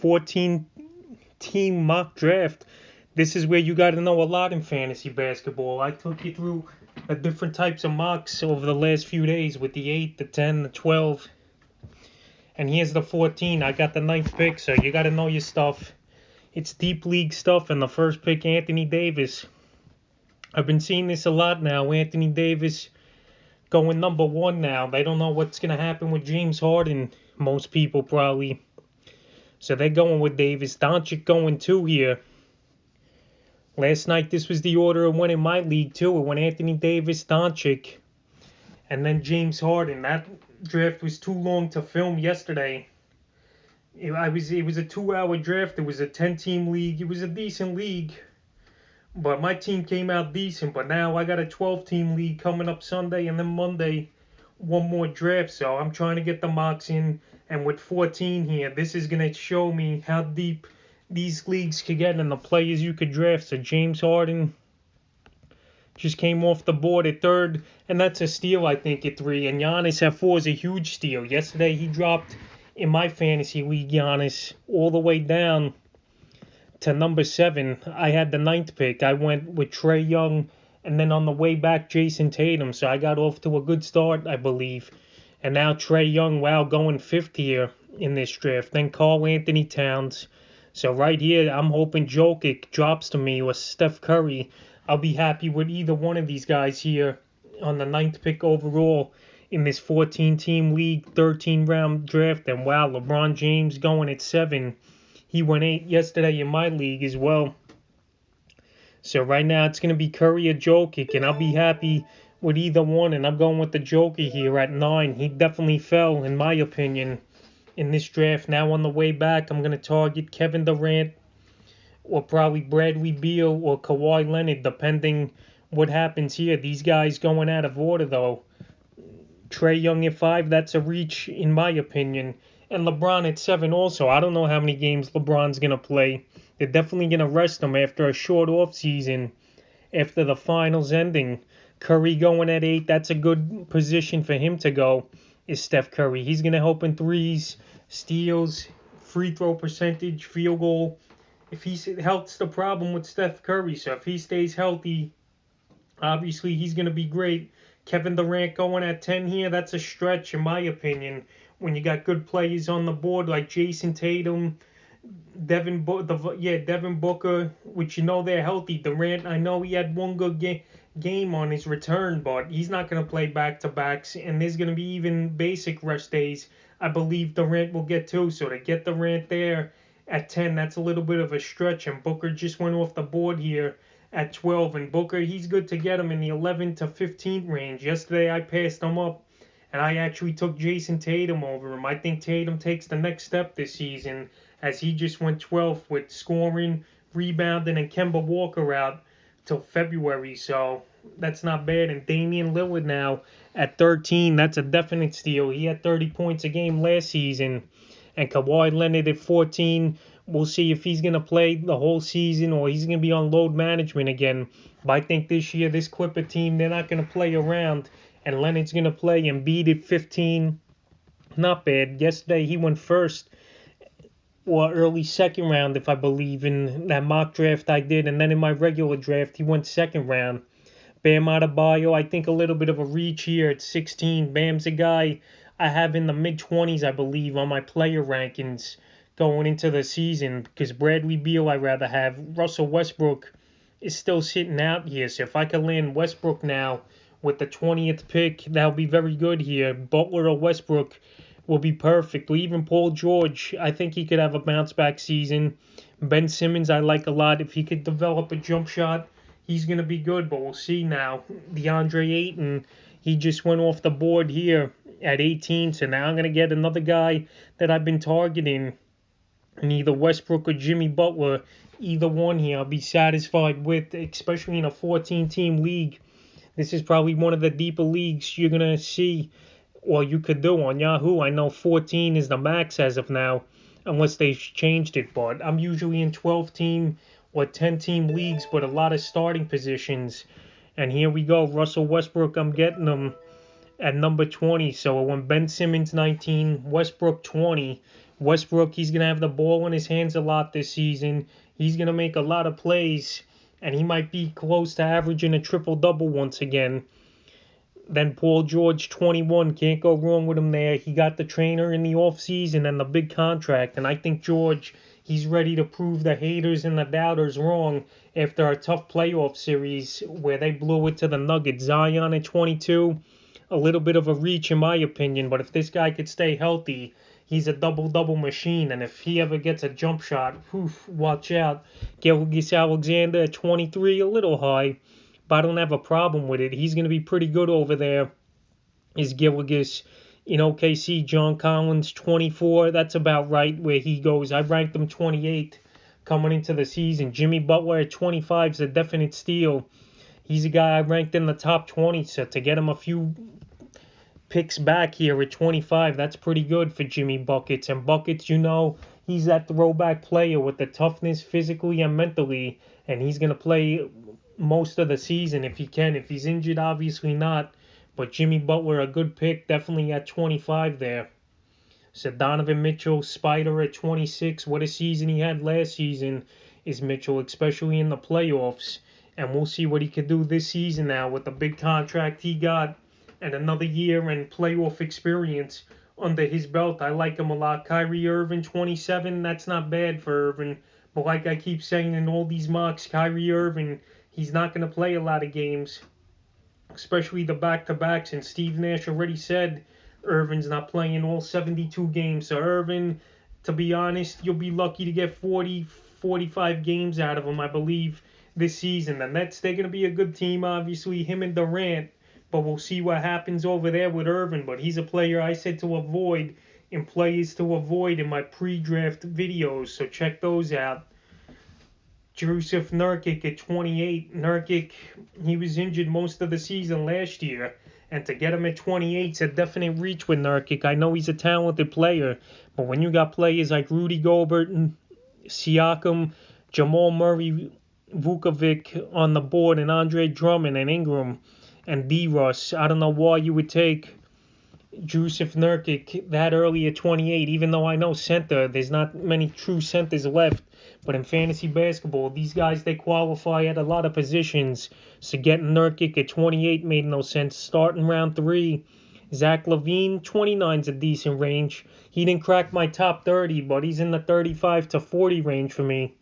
14-team mock draft. This is where you got to know a lot in fantasy basketball. I took you through the different types of mocks over the last few days with the 8, the 10, the 12. And here's the 14. I got the 9th pick, so you got to know your stuff. It's deep league stuff, and the first pick, Anthony Davis. I've been seeing this a lot now. Anthony Davis going number 1 now. They don't know what's going to happen with James Harden, most people probably. So they're going with Davis. Doncic going 2 here. Last night, this was the order it went in my league, too. It went Anthony Davis, Doncic, and then James Harden. That draft was too long to film yesterday. It was a 2-hour draft. It was a 10-team league. It was a decent league. But my team came out decent. But now I got a 12-team league coming up Sunday, and then Monday, one more draft. So I'm trying to get the mocks in. And with 14 here, this is going to show me how deep these leagues could get and the players you could draft. So James Harden just came off the board at 3rd. And that's a steal, I think, at 3. And Giannis at 4 is a huge steal. Yesterday he dropped, in my fantasy league, Giannis, all the way down to number 7. I had the 9th pick. I went with Trae Young, and then on the way back, Jason Tatum. So I got off to a good start, I believe. And now Trae Young, wow, going 5th here in this draft. Then Karl Anthony Towns. So right here, I'm hoping Jokic drops to me or Steph Curry. I'll be happy with either one of these guys here on the 9th pick overall in this 14-team league, 13-round draft. And wow, LeBron James going at 7. He went 8 yesterday in my league as well. So right now it's going to be Curry or Jokic, and I'll be happy with either one. And I'm going with the Joker here at 9. He definitely fell, in my opinion, in this draft. Now on the way back, I'm going to target Kevin Durant or probably Bradley Beal or Kawhi Leonard, depending what happens here. These guys going out of order, though. Trae Young at 5, that's a reach, in my opinion. And LeBron at 7 also. I don't know how many games LeBron's going to play. They're definitely going to rest him after a short offseason, after the finals ending. Curry going at 8, that's a good position for him to go, is Steph Curry. He's going to help in threes, steals, free throw percentage, field goal. If he helps the problem with Steph Curry, so if he stays healthy, obviously he's going to be great. Kevin Durant going at 10 here, that's a stretch in my opinion. When you got good players on the board like Jason Tatum, Devin Booker, which you know they're healthy. Durant, I know he had one good game on his return, but he's not going to play back-to-backs, and there's going to be even basic rest days. I believe Durant will get 2, so to get Durant there at 10, that's a little bit of a stretch, and Booker just went off the board here at 12, and Booker, he's good to get him in the 11 to 15 range. Yesterday I passed him up, and I actually took Jason Tatum over him. I think Tatum takes the next step this season, as he just went 12th with scoring, rebounding, and Kemba Walker out till February, so that's not bad. And Damian Lillard now at 13, that's a definite steal. He had 30 points a game last season. And Kawhi Leonard at 14, we'll see if he's going to play the whole season or he's going to be on load management again. But I think this year, this Clipper team, they're not going to play around. And Leonard's going to play. Embiid at 15, not bad. Yesterday, he went first or early second round, if I believe, in that mock draft I did. And then in my regular draft, he went second round. Bam Adebayo, I think a little bit of a reach here at 16. Bam's a guy I have in the mid-20s, I believe, on my player rankings going into the season, because Bradley Beal I'd rather have. Russell Westbrook is still sitting out here, so if I could land Westbrook now with the 20th pick, that'll be very good here. Butler or Westbrook will be perfect. Or even Paul George, I think he could have a bounce-back season. Ben Simmons I like a lot. If he could develop a jump shot, he's going to be good, but we'll see now. DeAndre Ayton, he just went off the board here at 18, so now I'm going to get another guy that I've been targeting in either Westbrook or Jimmy Butler. Either one here I'll be satisfied with, especially in a 14-team league. This is probably one of the deeper leagues you're going to see, or you could do on Yahoo. I know 14 is the max as of now, unless they've changed it, but I'm usually in 12-team or 10-team leagues, but a lot of starting positions. And here we go, Russell Westbrook, I'm getting him at number 20. So when Ben Simmons 19, Westbrook 20, Westbrook, he's going to have the ball in his hands a lot this season. He's going to make a lot of plays, and he might be close to averaging a triple-double once again. Then Paul George, 21, can't go wrong with him there. He got the trainer in the offseason and the big contract, and I think George, he's ready to prove the haters and the doubters wrong after a tough playoff series where they blew it to the Nuggets. Zion at 22, a little bit of a reach in my opinion, but if this guy could stay healthy, he's a double-double machine, and if he ever gets a jump shot, watch out. Gilgeous-Alexander at 23, a little high, but I don't have a problem with it. He's going to be pretty good over there. Is Gilgeous in OKC? John Collins, 24. That's about right where he goes. I ranked him 28 coming into the season. Jimmy Butler at 25 is a definite steal. He's a guy I ranked in the top 20, so to get him a few picks back here at 25, that's pretty good for Jimmy Buckets. And Buckets, he's that throwback player with the toughness physically and mentally, and he's going to play most of the season if he can. If he's injured, obviously not. But Jimmy Butler, a good pick, definitely at 25 there. So Donovan Mitchell, Spider at 26. What a season he had last season is Mitchell, especially in the playoffs. And we'll see what he could do this season now with the big contract he got and another year and playoff experience under his belt. I like him a lot. Kyrie Irving, 27. That's not bad for Irving. But like I keep saying in all these mocks, Kyrie Irving, he's not going to play a lot of games, especially the back-to-backs. And Steve Nash already said Irving's not playing all 72 games. So Irving, to be honest, you'll be lucky to get 40, 45 games out of him, I believe, this season. The Nets, they're going to be a good team, obviously, him and Durant. But we'll see what happens over there with Irving. But he's a player I said to avoid and players to avoid in my pre-draft videos. So check those out. Jusuf Nurkic at 28. Nurkic, he was injured most of the season last year. And to get him at 28 is a definite reach with Nurkic. I know he's a talented player. But when you got players like Rudy Gobert and Siakam, Jamal Murray, Vukovic on the board, and Andre Drummond and Ingram and D-Russ, I don't know why you would take Jusuf Nurkic that early at 28, even though I know center, there's not many true centers left. But in fantasy basketball, these guys, they qualify at a lot of positions. So getting Nurkic at 28 made no sense. Starting round 3, Zach Levine, 29's a decent range. He didn't crack my top 30, but he's in the 35 to 40 range for me.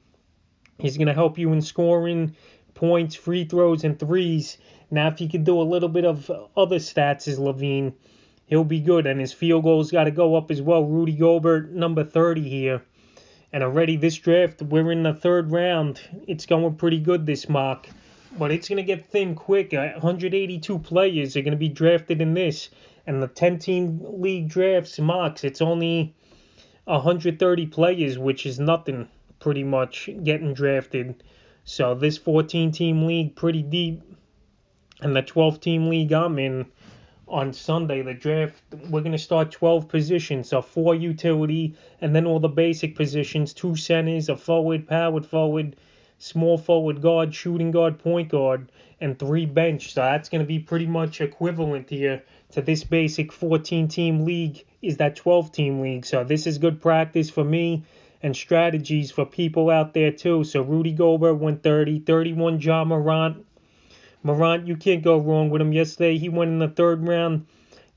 He's going to help you in scoring, points, free throws, and threes. Now, if he could do a little bit of other stats as Levine, he'll be good. And his field goals got to go up as well. Rudy Gobert, number 30 here. And already this draft, we're in the third round. It's going pretty good, this mock. But it's going to get thin quick. 182 players are going to be drafted in this. And the 10-team league drafts mocks, it's only 130 players, which is nothing pretty much getting drafted. So this 14-team league, pretty deep. And the 12-team league I'm in, on Sunday, the draft, we're going to start 12 positions, so 4 utility, and then all the basic positions, 2 centers, a forward, power forward, small forward guard, shooting guard, point guard, and 3 bench. So that's going to be pretty much equivalent here to this basic 14-team league is that 12-team league. So this is good practice for me and strategies for people out there too. So Rudy Gobert went 30, 31 Ja Morant. Morant, you can't go wrong with him. Yesterday, he went in the third round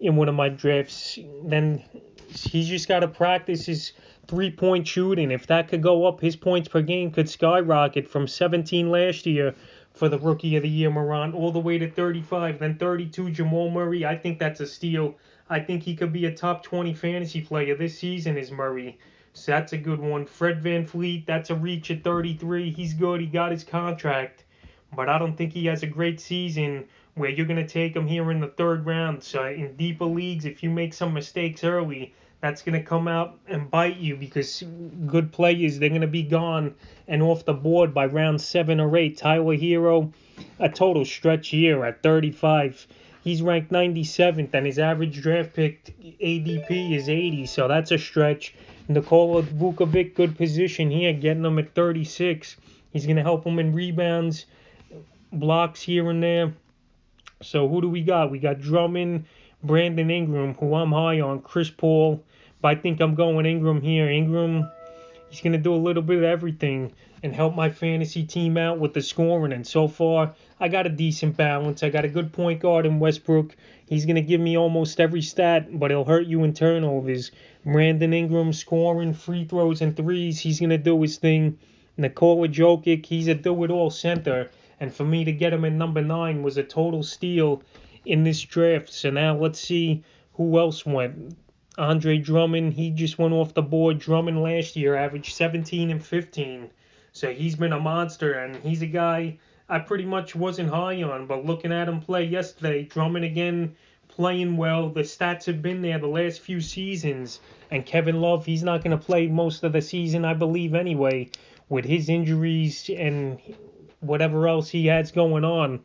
in one of my drafts. Then he's just got to practice his three-point shooting. If that could go up, his points per game could skyrocket from 17 last year for the Rookie of the Year, Morant, all the way to 35. Then 32, Jamal Murray. I think that's a steal. I think he could be a top 20 fantasy player this season is Murray. So that's a good one. Fred VanVleet, that's a reach at 33. He's good. He got his contract. But I don't think he has a great season where you're going to take him here in the third round. So in deeper leagues, if you make some mistakes early, that's going to come out and bite you because good players, they're going to be gone and off the board by round 7 or 8. Tyler Hero, a total stretch year at 35. He's ranked 97th, and his average draft pick ADP is 80, so that's a stretch. Nikola Vukovic, good position here, getting him at 36. He's going to help him in rebounds, blocks here and there. So who do we got? We got Drummond, Brandon Ingram, who I'm high on, Chris Paul, But I think I'm going Ingram here. Ingram, he's going to do a little bit of everything and help my fantasy team out with the scoring. And so far, I got a decent balance. I got a good point guard in Westbrook. He's going to give me almost every stat, but he'll hurt you in turnovers. Brandon Ingram scoring, free throws, and threes. He's going to do his thing. Nikola Jokic, he's a do-it-all center. And for me to get him in number 9 was a total steal in this draft. So now let's see who else went. Andre Drummond, he just went off the board. Drummond last year averaged 17 and 15. So he's been a monster, and he's a guy I pretty much wasn't high on. But looking at him play yesterday, Drummond again playing well. The stats have been there the last few seasons. And Kevin Love, he's not going to play most of the season, I believe, anyway, with his injuries and whatever else he has going on.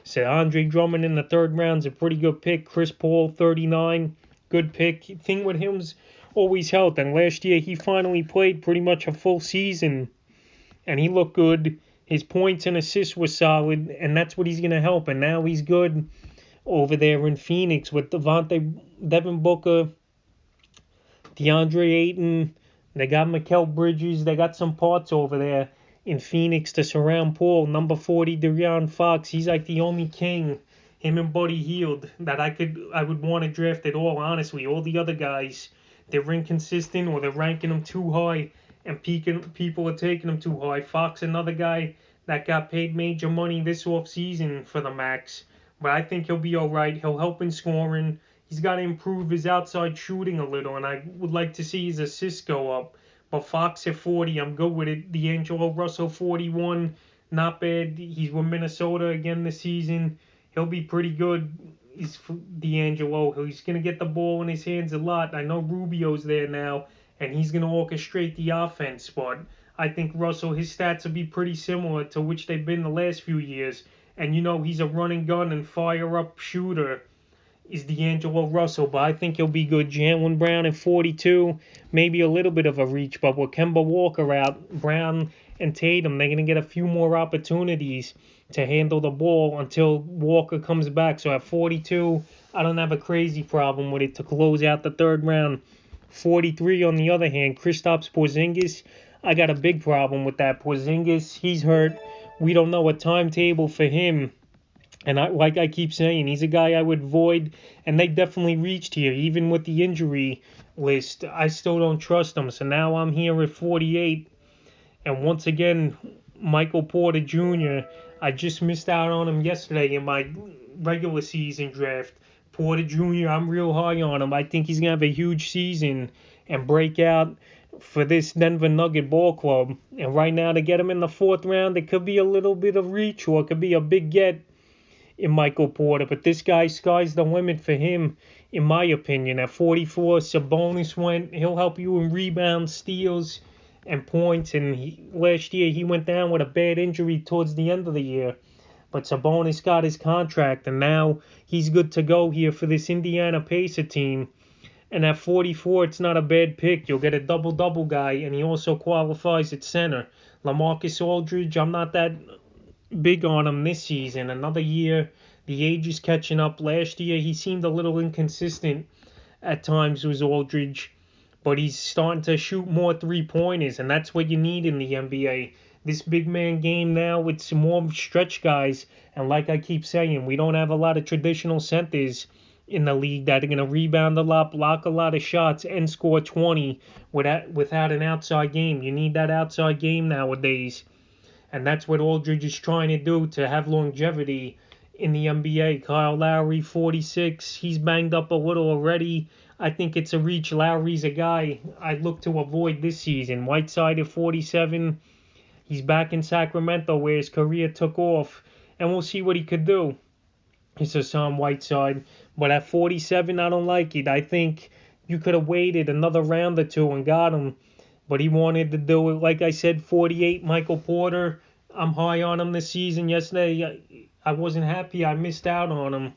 So Andre Drummond in the 3rd round's a pretty good pick. Chris Paul, 39, good pick. Thing with him's always health. And last year he finally played pretty much a full season, and he looked good. His points and assists were solid, and that's what he's going to help. And now he's good over there in Phoenix with Devin Booker, DeAndre Ayton. They got Mikal Bridges. They got some parts over there in Phoenix to surround Paul. Number 40, De'Aaron Fox. He's like the only king, him and Buddy Hield, that I would want to draft at all, honestly. All the other guys, they're inconsistent or they're ranking them too high and people are taking them too high. Fox, another guy that got paid major money this offseason for the max. But I think he'll be all right. He'll help in scoring. He's got to improve his outside shooting a little, and I would like to see his assists go up. But Fox at 40, I'm good with it. D'Angelo Russell, 41, not bad. He's with Minnesota again this season. He'll be pretty good. He's D'Angelo. He's going to get the ball in his hands a lot. I know Rubio's there now, and he's going to orchestrate the offense. But I think Russell, his stats will be pretty similar to which they've been the last few years. And, he's a running gun and fire-up shooter is D'Angelo Russell, but I think he'll be good. Jaylen Brown at 42, maybe a little bit of a reach, but with Kemba Walker out, Brown and Tatum, they're going to get a few more opportunities to handle the ball until Walker comes back. So at 42, I don't have a crazy problem with it to close out the 3rd round. 43, on the other hand, Kristaps Porzingis, I got a big problem with that. Porzingis, he's hurt. We don't know a timetable for him. And like I keep saying, he's a guy I would avoid, and they definitely reached here. Even with the injury list, I still don't trust them. So now I'm here at 48, and once again, Michael Porter Jr., I just missed out on him yesterday in my regular season draft. Porter Jr., I'm real high on him. I think he's going to have a huge season and break out for this Denver Nugget ball club. And right now, to get him in the 4th round, it could be a little bit of reach, or it could be a big get in Michael Porter, but this guy, sky's the limit for him, in my opinion. At 44, Sabonis went. He'll help you in rebounds, steals, and points. And last year, he went down with a bad injury towards the end of the year. But Sabonis got his contract, and now he's good to go here for this Indiana Pacer team. And at 44, it's not a bad pick. You'll get a double-double guy, and he also qualifies at center. LaMarcus Aldridge, I'm not that big on him this season. Another year, the age is catching up. Last year, he seemed a little inconsistent at times with Aldridge, but he's starting to shoot more three-pointers, and that's what you need in the NBA. This big man game now with some more stretch guys, and like I keep saying, we don't have a lot of traditional centers in the league that are going to rebound a lot, block a lot of shots, and score 20 without an outside game. You need that outside game nowadays. And that's what Aldridge is trying to do to have longevity in the NBA. Kyle Lowry, 46. He's banged up a little already. I think it's a reach. Lowry's a guy I'd look to avoid this season. Whiteside at 47. He's back in Sacramento where his career took off. And we'll see what he could do. It's Hassan Whiteside. But at 47, I don't like it. I think you could have waited another round or two and got him. But he wanted to do it. Like I said, 48, Michael Porter. I'm high on him this season. Yesterday, I wasn't happy. I missed out on him.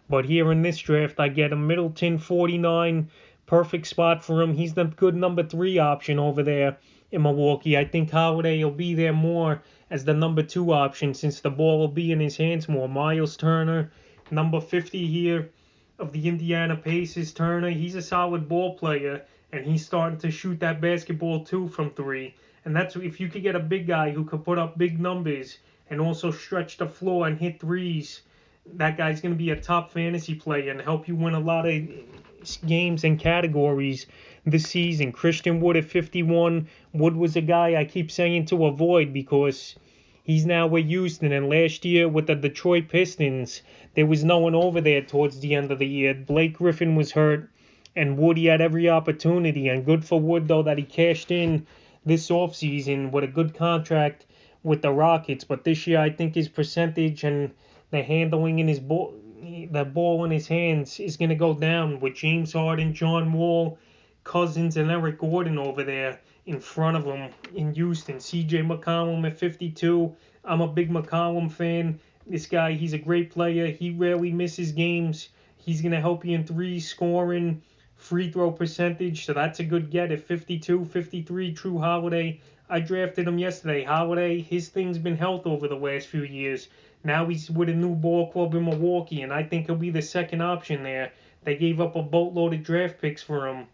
But here in this draft, I get him. Middleton, 49. Perfect spot for him. He's the good number 3 option over there in Milwaukee. I think Holiday will be there more as the number 2 option since the ball will be in his hands more. Miles Turner, number 50 here of the Indiana Pacers. Turner, he's a solid ball player. and he's starting to shoot that basketball too from three. And that's if you could get a big guy who could put up big numbers and also stretch the floor and hit threes, that guy's going to be a top fantasy player and help you win a lot of games and categories this season. Christian Wood at 51. Wood was a guy I keep saying to avoid because he's now with Houston, and last year with the Detroit Pistons, there was no one over there towards the end of the year. Blake Griffin was hurt, and Wood, he had every opportunity. And good for Wood, though, that he cashed in this offseason with a good contract with the Rockets. But this year, I think his percentage and the handling in his ball, the ball in his hands, is going to go down with James Harden, John Wall, Cousins, and Eric Gordon over there in front of him in Houston. C.J. McCollum at 52. I'm a big McCollum fan. This guy, he's a great player. He rarely misses games. He's going to help you in threes, scoring, free throw percentage, so that's a good get at 52, 53. True Holiday, I drafted him yesterday. Holiday, his thing's been health over the last few years. Now he's with a new ball club in Milwaukee, and I think he'll be the second option there. They gave up a boatload of draft picks for him,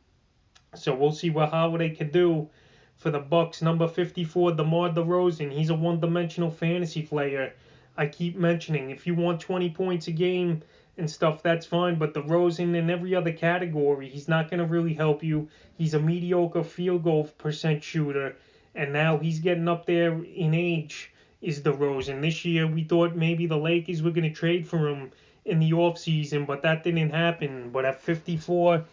so we'll see what Holiday can do for the Bucks. Number 54, DeMar DeRozan. He's a one-dimensional fantasy player. I keep mentioning, if you want 20 points a game and stuff, that's fine, but DeRozan in every other category, he's not going to really help you. He's a mediocre field goal percent shooter, and now he's getting up there in age, is DeRozan. This year, we thought maybe the Lakers were going to trade for him in the offseason, but that didn't happen. But at 54,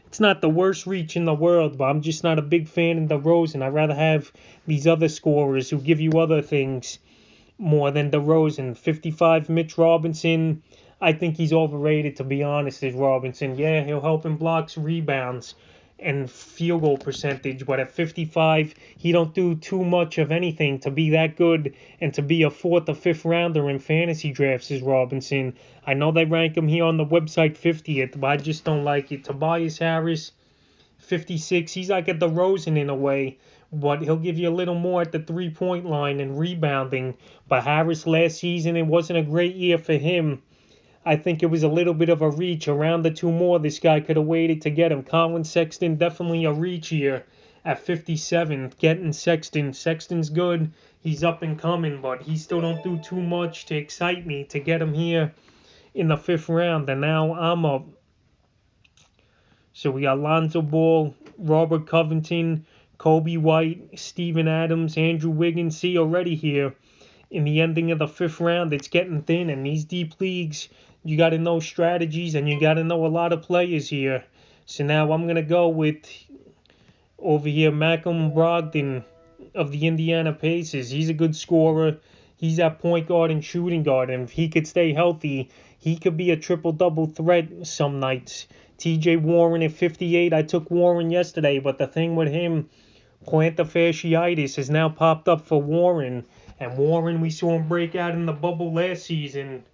it's not the worst reach in the world, but I'm just not a big fan of DeRozan. I'd rather have these other scorers who give you other things more than DeRozan. 55, Mitch Robinson. I think he's overrated, to be honest, as Robinson. Yeah, he'll help in blocks, rebounds, and field goal percentage, but at 55, he don't do too much of anything to be that good and to be a 4th or 5th rounder in fantasy drafts as Robinson. I know they rank him here on the website 50th, but I just don't like it. Tobias Harris, 56, he's like a DeRozan in a way, but he'll give you a little more at the three-point line and rebounding. But Harris last season, it wasn't a great year for him. I think it was a little bit of a reach. Around the two more, this guy could have waited to get him. Colin Sexton, definitely a reach here at 57. Getting Sexton. Sexton's good. He's up and coming, but he still don't do too much to excite me to get him here in the 5th round. And now I'm up. So we got Lonzo Ball, Robert Covington, Kobe White, Steven Adams, Andrew Wiggins. See already here in the ending of the 5th round, it's getting thin. In these deep leagues, you got to know strategies and you got to know a lot of players here. So now I'm going to go with over here Malcolm Brogdon of the Indiana Pacers. He's a good scorer. He's at point guard and shooting guard. And if he could stay healthy, he could be a triple-double threat some nights. TJ Warren at 58. I took Warren yesterday, but the thing with him, plantar fasciitis has now popped up for Warren. And Warren, we saw him break out in the bubble last season.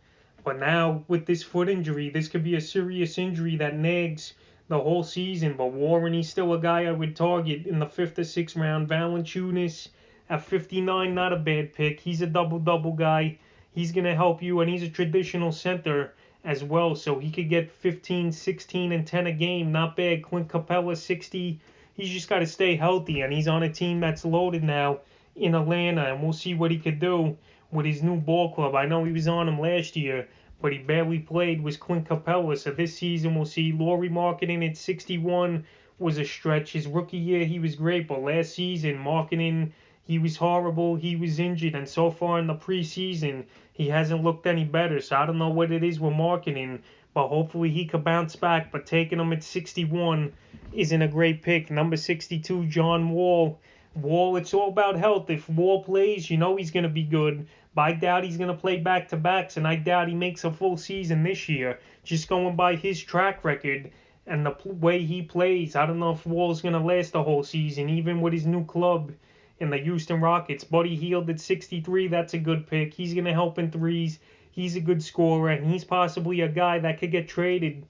But now, with this foot injury, this could be a serious injury that nags the whole season. But Warren, he's still a guy I would target in the 5th or 6th round. Valanciunas at 59, not a bad pick. He's a double-double guy. He's going to help you, and he's a traditional center as well. So he could get 15, 16, and 10 a game. Not bad. Clint Capella, 60. He's just got to stay healthy, and he's on a team that's loaded now in Atlanta, and we'll see what he could do with his new ball club. I know he was on him last year, but he barely played, was Clint Capella. So this season we'll see. Lauri Markkanen at 61 was a stretch. His rookie year he was great, but last season Markkanen, he was horrible. He was injured, and so far in the preseason he hasn't looked any better. So I don't know what it is with Markkanen, but hopefully he could bounce back. But taking him at 61 isn't a great pick. Number 62, John Wall. Wall, it's all about health. If Wall plays, you know he's going to be good. But I doubt he's going to play back-to-backs, and I doubt he makes a full season this year. Just going by his track record and the way he plays, I don't know if Wall's going to last the whole season, even with his new club in the Houston Rockets. Buddy Hield at 63, that's a good pick. He's going to help in threes. He's a good scorer, and he's possibly a guy that could get traded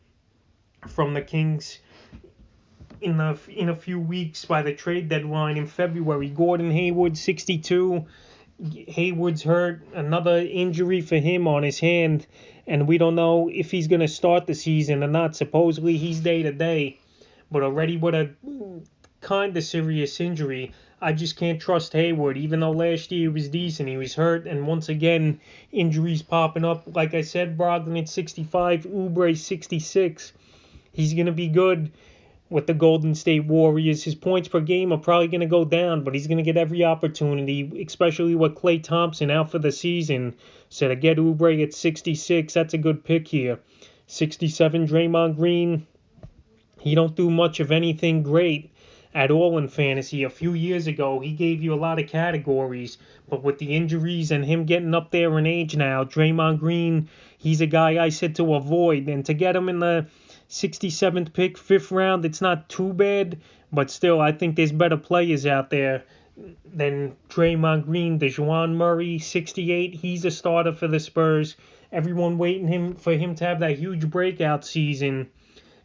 from the Kings in a few weeks by the trade deadline in February. Gordon Hayward, 62. Hayward's hurt. Another injury for him on his hand, and we don't know if he's going to start the season or not. Supposedly he's day-to-day, but already with a kind of serious injury, I just can't trust Hayward. Even though last year he was decent, he was hurt, and once again, injuries popping up. Like I said, Brogdon at 65, Oubre 66. He's going to be good with the Golden State Warriors. His points per game are probably going to go down, but he's going to get every opportunity, especially with Klay Thompson out for the season. So to get Oubre at 66, that's a good pick here. 67, Draymond Green. He don't do much of anything great at all in fantasy. A few years ago, he gave you a lot of categories, but with the injuries and him getting up there in age now, Draymond Green, he's a guy I said to avoid. And to get him in the 67th pick, 5th round, it's not too bad, but still, I think there's better players out there than Draymond Green. Jamal Murray, 68, he's a starter for the Spurs. Everyone waiting for him to have that huge breakout season.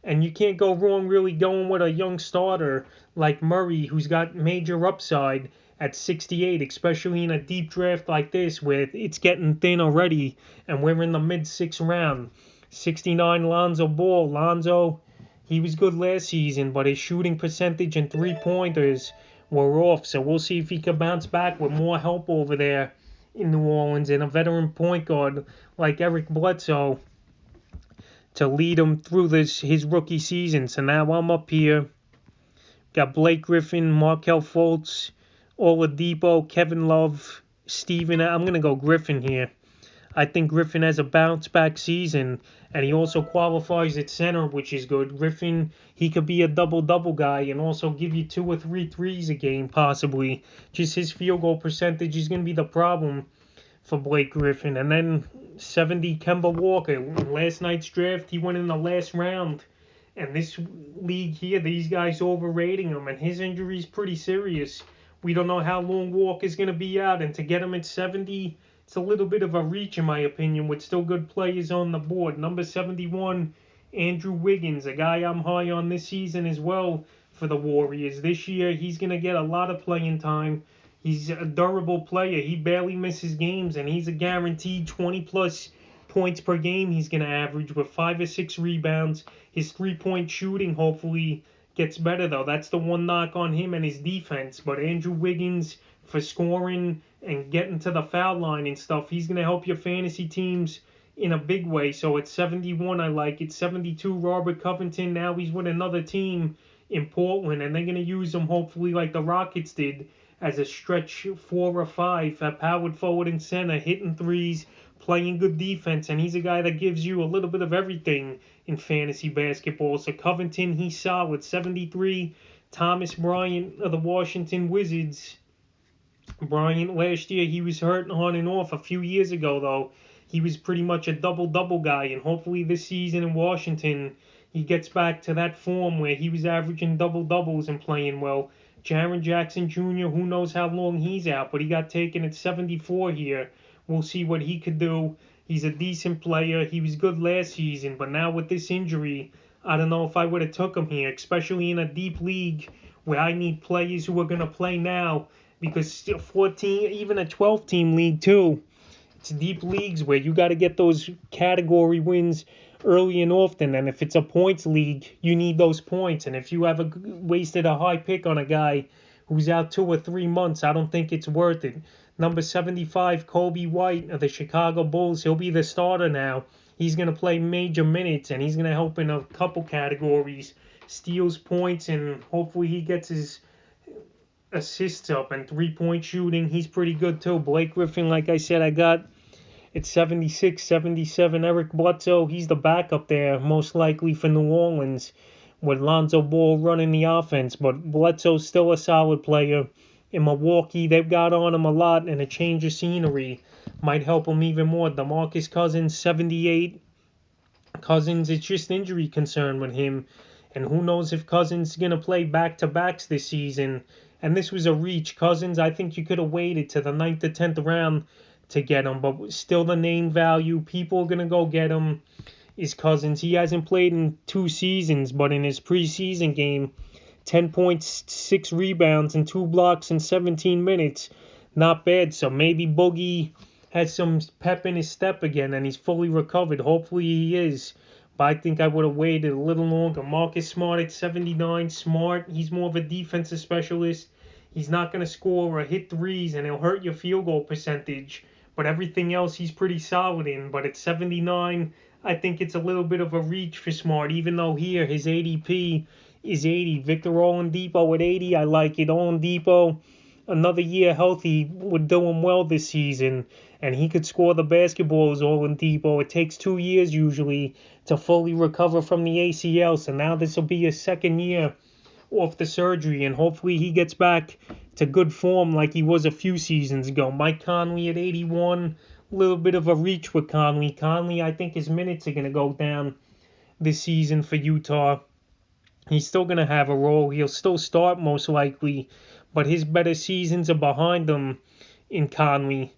And you can't go wrong really going with a young starter like Murray, who's got major upside at 68, especially in a deep draft like this where it's getting thin already, and we're in the mid-6th round. 69, Lonzo Ball. Lonzo, he was good last season, but his shooting percentage and three-pointers were off, so we'll see if he can bounce back with more help over there in New Orleans and a veteran point guard like Eric Bledsoe to lead him through his rookie season. So now I'm up here. Got Blake Griffin, Markelle Fultz, Oladipo, Kevin Love, Steven. I'm going to go Griffin here. I think Griffin has a bounce-back season, and he also qualifies at center, which is good. Griffin, he could be a double-double guy and also give you 2 or 3 threes a game, possibly. Just his field goal percentage is going to be the problem for Blake Griffin. And then 70, Kemba Walker. In last night's draft, he went in the last round. And this league here, these guys overrating him, and his injury is pretty serious. We don't know how long Walker's going to be out, and to get him at 70, it's a little bit of a reach, in my opinion, with still good players on the board. Number 71, Andrew Wiggins, a guy I'm high on this season as well for the Warriors. This year, he's going to get a lot of playing time. He's a durable player. He barely misses games, and he's a guaranteed 20-plus points per game he's going to average with 5 or 6 rebounds. His three-point shooting hopefully gets better, though. That's the one knock on him and his defense. But Andrew Wiggins, for scoring and getting to the foul line and stuff, he's going to help your fantasy teams in a big way. So at 71, I like it. 72, Robert Covington. Now he's with another team in Portland, and they're going to use him hopefully like the Rockets did as a stretch 4 or 5, a powered forward and center, hitting threes, playing good defense, and he's a guy that gives you a little bit of everything in fantasy basketball. So Covington, he's solid. 73, Thomas Bryant of the Washington Wizards. Bryant, last year, he was hurt on and off. A few years ago, though, he was pretty much a double-double guy, and hopefully this season in Washington, he gets back to that form where he was averaging double-doubles and playing well. Jaren Jackson Jr., who knows how long he's out, but he got taken at 74 here. We'll see what he could do. He's a decent player. He was good last season, but now with this injury, I don't know if I would have took him here, especially in a deep league where I need players who are going to play now, because 14, even a 12-team league too, it's deep leagues where you got to get those category wins early and often, and if it's a points league, you need those points, and if you have wasted a high pick on a guy who's out 2 or 3 months, I don't think it's worth it. Number 75, Kobe White of the Chicago Bulls. He'll be the starter now. He's going to play major minutes, and he's going to help in a couple categories. Steals, points, and hopefully he gets his assists up, and three-point shooting, he's pretty good too. Blake Griffin, like I said, I got at 76, 77. Eric Bledsoe, he's the backup there, most likely for New Orleans, with Lonzo Ball running the offense, but Bledsoe's still a solid player. In Milwaukee, they've got on him a lot, and a change of scenery might help him even more. DeMarcus Cousins, 78. Cousins, it's just injury concern with him, and who knows if Cousins is going to play back-to-backs this season. And this was a reach. Cousins, I think you could have waited to the 9th or 10th round to get him, but still the name value, people are going to go get him, is Cousins. He hasn't played in 2 seasons, but in his preseason game, 10 points, 6 rebounds, and 2 blocks in 17 minutes. Not bad. So maybe Boogie has some pep in his step again and he's fully recovered. Hopefully he is. but I think I would have waited a little longer. Marcus Smart at 79. Smart, he's more of a defensive specialist. He's not going to score or hit threes, and he'll hurt your field goal percentage. But everything else he's pretty solid in. But at 79, I think it's a little bit of a reach for Smart, even though here his ADP is 80. Victor Oladipo at 80, I like it. Oladipo, another year healthy, would do him well this season, and he could score the basketballs. Oladipo. It takes 2 years usually to fully recover from the ACL, so now this will be his second year off the surgery, and hopefully he gets back to good form like he was a few seasons ago. Mike Conley at 81, a little bit of a reach with Conley. Conley, I think his minutes are going to go down this season for Utah. He's still going to have a role. He'll still start most likely, but his better seasons are behind him in Conley.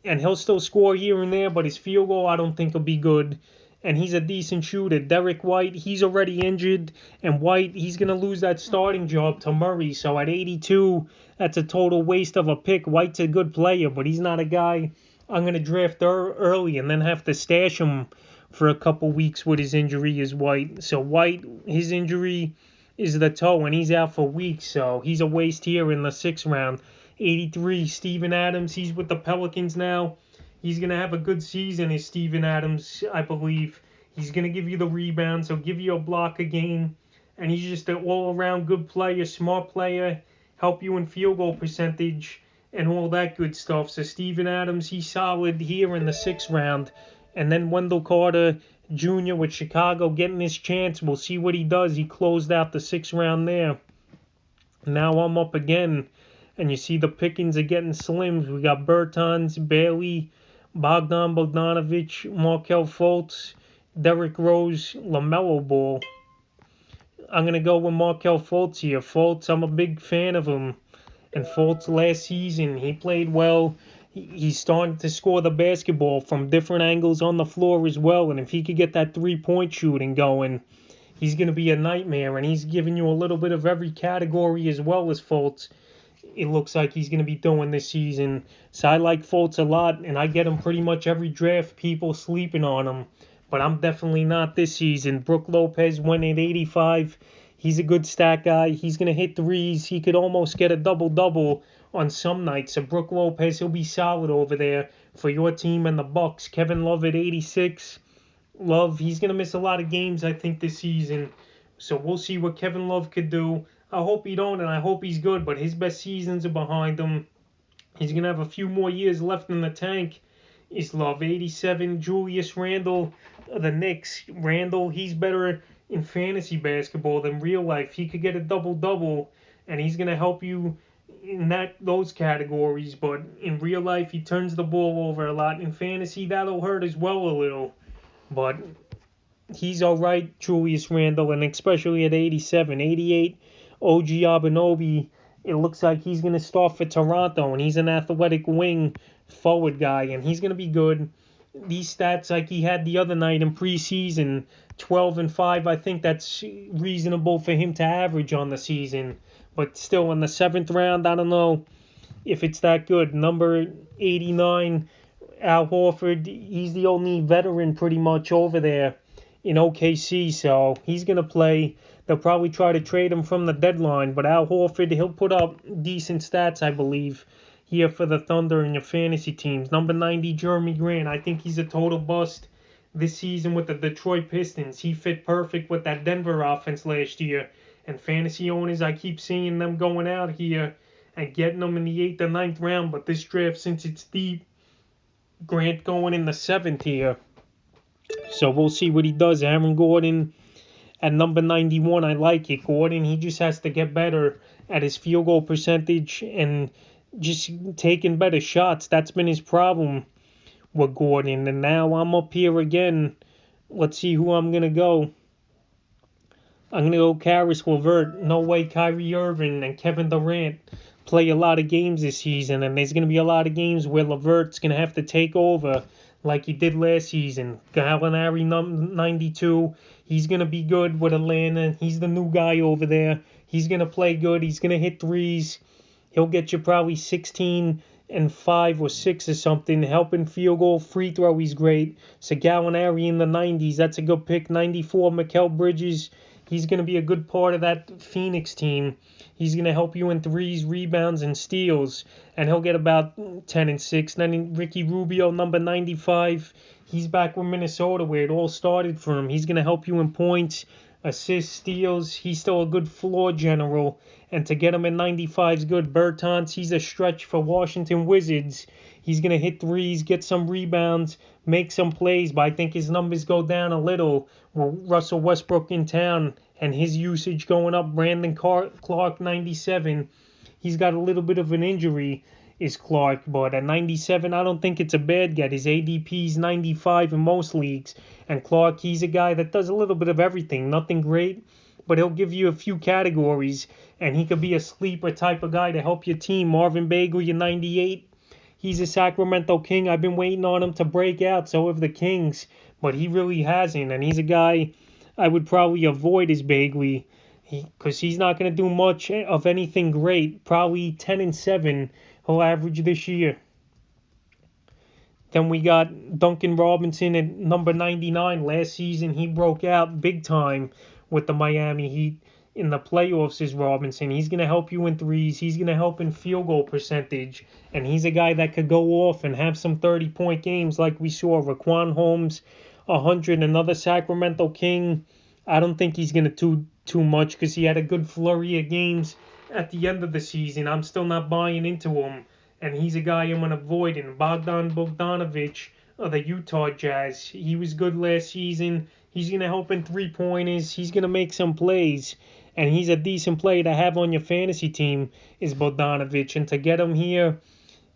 And he'll still score here and there, but his field goal I don't think will be good. And he's a decent shooter. Derrick White, he's already injured. And White, he's going to lose that starting job to Murray. So at 82, that's a total waste of a pick. White's a good player, but he's not a guy I'm going to draft early and then have to stash him for a couple weeks with his injury is White. So White, his injury is the toe, and he's out for weeks. So he's a waste here in the 6th round. 83, Steven Adams, he's with the Pelicans now. He's going to have a good season as Steven Adams, I believe. He's going to give you the rebounds. He'll give you a block a game. And he's just an all-around good player, smart player, help you in field goal percentage and all that good stuff. So Steven Adams, he's solid here in the 6th round. And then Wendell Carter Jr. with Chicago getting his chance. We'll see what he does. He closed out the 6th round there. Now I'm up again. And you see the pickings are getting slim. We got Bertans, Bailey, Bogdan, Bogdanovich, Markelle Fultz, Derrick Rose, LaMelo Ball. I'm going to go with Markelle Fultz here. Fultz, I'm a big fan of him. And Fultz last season, he played well. He's starting to score the basketball from different angles on the floor as well. And if he could get that three-point shooting going, he's going to be a nightmare. And he's giving you a little bit of every category as well as Fultz. It looks like he's going to be doing this season. So I like Fultz a lot, and I get him pretty much every draft. People sleeping on him, but I'm definitely not this season. Brook Lopez went at 85. He's a good stat guy. He's going to hit threes. He could almost get a double-double on some nights. So Brook Lopez, he'll be solid over there for your team and the Bucks. Kevin Love at 86. Love, he's going to miss a lot of games, I think, this season. So we'll see what Kevin Love could do. I hope he don't, and I hope he's good, but his best seasons are behind him. He's going to have a few more years left in the tank. Is Love. 87, Julius Randle, the Knicks. Randle, he's better in fantasy basketball than real life. He could get a double-double, and he's going to help you in those categories, but in real life, he turns the ball over a lot. In fantasy, that'll hurt as well a little, but he's all right, Julius Randle, and especially at 87. 88, OG Anunoby, it looks like he's going to start for Toronto, and he's an athletic wing forward guy, and he's going to be good. These stats like he had the other night in preseason, 12 and 5, I think that's reasonable for him to average on the season. But still, in the 7th round, I don't know if it's that good. Number 89, Al Horford, he's the only veteran pretty much over there in OKC, so he's going to play. They'll probably try to trade him from the deadline, but Al Horford, he'll put up decent stats, I believe, here for the Thunder and your fantasy teams. Number 90, Jeremy Grant, I think he's a total bust this season with the Detroit Pistons. He fit perfect with that Denver offense last year. And fantasy owners, I keep seeing them going out here and getting them in the 8th or 9th round, but this draft, since it's deep, Grant going in the 7th here. So we'll see what he does. Aaron Gordon at number 91, I like it. Gordon, he just has to get better at his field goal percentage and just taking better shots. That's been his problem with Gordon. And now I'm up here again. Let's see who I'm going to go. I'm going to go Caris LeVert. No way Kyrie Irving and Kevin Durant play a lot of games this season. And there's going to be a lot of games where LeVert's going to have to take over like he did last season. Gallinari, 92. He's going to be good with Atlanta. He's the new guy over there. He's going to play good. He's going to hit threes. He'll get you probably 16 or 6 or something. Helping field goal, free throw, he's great. So Gallinari in the 90s, that's a good pick. 94, Mikal Bridges. He's going to be a good part of that Phoenix team. He's going to help you in threes, rebounds, and steals. And he'll get about 10 and 6. Then Ricky Rubio, number 95. He's back with Minnesota where it all started for him. He's going to help you in points, assists, steals. He's still a good floor general. And to get him at 95 is good. Bertans, he's a stretch for Washington Wizards. He's going to hit threes, get some rebounds, make some plays, but I think his numbers go down a little with Russell Westbrook in town and his usage going up. Brandon Clark, 97. He's got a little bit of an injury, is Clark, but at 97, I don't think it's a bad get. His ADP's 95 in most leagues, and Clark, he's a guy that does a little bit of everything. Nothing great, but he'll give you a few categories, and he could be a sleeper type of guy to help your team. Marvin Bagley, 98. He's a Sacramento King. I've been waiting on him to break out, so have the Kings, but he really hasn't, and he's a guy I would probably avoid as Bagley because he's not going to do much of anything great. Probably 10 and 7 he'll average this year. Then we got Duncan Robinson at number 99. Last season he broke out big time with the Miami Heat in the playoffs is Robinson. He's going to help you in threes. He's going to help in field goal percentage. And he's a guy that could go off and have some 30-point games like we saw. Raquan Holmes, 100, another Sacramento King. I don't think he's going to do too much because he had a good flurry of games at the end of the season. I'm still not buying into him. And he's a guy I'm going to avoid. And Bogdanovich of the Utah Jazz. He was good last season. He's going to help in three-pointers. He's going to make some plays. And he's a decent player to have on your fantasy team is Bogdanovich. And to get him here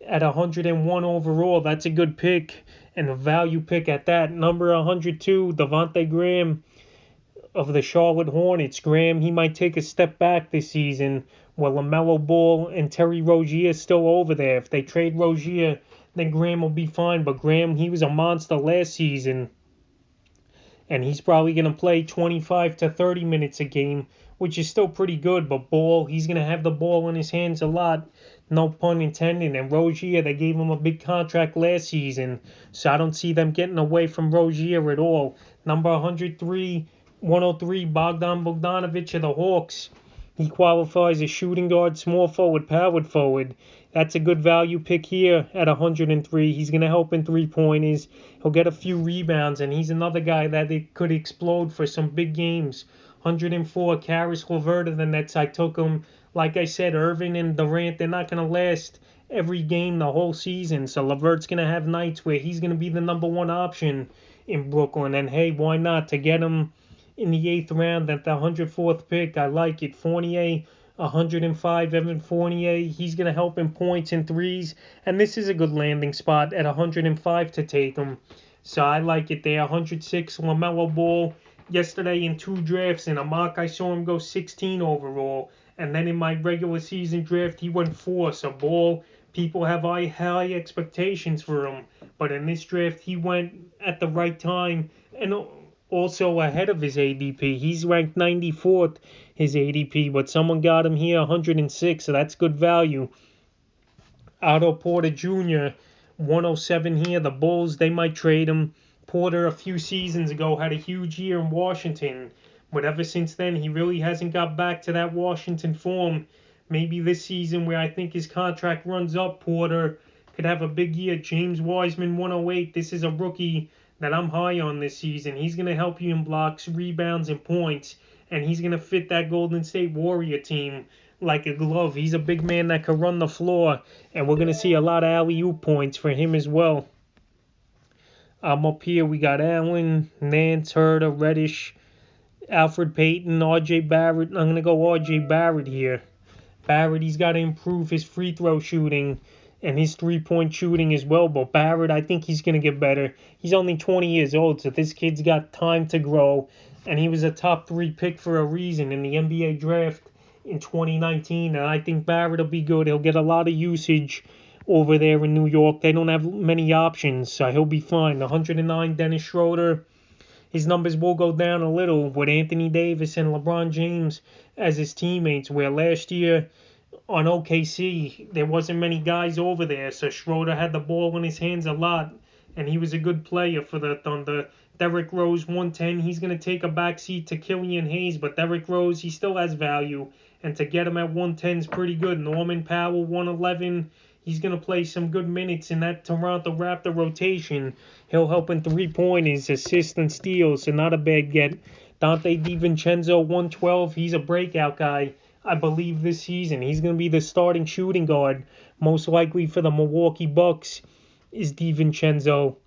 at 101 overall, that's a good pick and a value pick at that. Number 102, Devontae Graham of the Charlotte Hornets. Graham, he might take a step back this season while LaMelo Ball and Terry Rozier is still over there. If they trade Rozier, then Graham will be fine. But Graham, he was a monster last season. And he's probably going to play 25 to 30 minutes a game, which is still pretty good. But Ball, he's going to have the ball in his hands a lot, no pun intended. And Rozier, they gave him a big contract last season, so I don't see them getting away from Rozier at all. Number 103, Bogdan Bogdanovich of the Hawks. He qualifies as shooting guard, small forward, power forward. That's a good value pick here at 103. He's going to help in three-pointers. He'll get a few rebounds, and he's another guy that it could explode for some big games. 104, Caris LeVert of the Nets. I took him. Like I said, Irving and Durant, they're not going to last every game the whole season. So LeVert's going to have nights where he's going to be the number one option in Brooklyn. And, hey, why not? To get him in the 8th round at the 104th pick, I like it. Fournier, 105, Evan Fournier. He's going to help in points and threes. And this is a good landing spot at 105 to take him. So I like it there. 106, LaMelo Ball. Yesterday in 2 drafts, in a mock, I saw him go 16 overall. And then in my regular season draft, he went 4. So Ball, people have high expectations for him. But in this draft, he went at the right time and also ahead of his ADP. He's ranked 94th, his ADP, but someone got him here 106, so that's good value. Otto Porter Jr., 107 here. The Bulls, they might trade him. Porter, a few seasons ago, had a huge year in Washington, but ever since then, he really hasn't got back to that Washington form. Maybe this season, where I think his contract runs up, Porter could have a big year. James Wiseman, 108. This is a rookie that I'm high on this season. He's going to help you in blocks, rebounds, and points, and he's going to fit that Golden State Warrior team like a glove. He's a big man that can run the floor, and we're going to see a lot of alley-oop points for him as well. Up here, we got Allen, Nance, Herder, Reddish, Alfred Payton, R.J. Barrett. I'm going to go R.J. Barrett here. Barrett, he's got to improve his free throw shooting and his three-point shooting as well. But Barrett, I think he's going to get better. He's only 20 years old, so this kid's got time to grow. And he was a top 3 pick for a reason in the NBA draft in 2019. And I think Barrett will be good. He'll get a lot of usage over there in New York. They don't have many options, so he'll be fine. 109, Dennis Schroeder. His numbers will go down a little with Anthony Davis and LeBron James as his teammates, where last year on OKC, there wasn't many guys over there, so Schroeder had the ball in his hands a lot, and he was a good player for the Thunder. Derrick Rose, 110, he's going to take a backseat to Killian Hayes, but Derrick Rose, he still has value, and to get him at 110 is pretty good. Norman Powell, 111, he's going to play some good minutes in that Toronto Raptor rotation. He'll help in three-pointers, assists, and steals, so not a bad get. Dante DiVincenzo, 112, he's a breakout guy. I believe this season he's going to be the starting shooting guard, most likely for the Milwaukee Bucks, is DiVincenzo.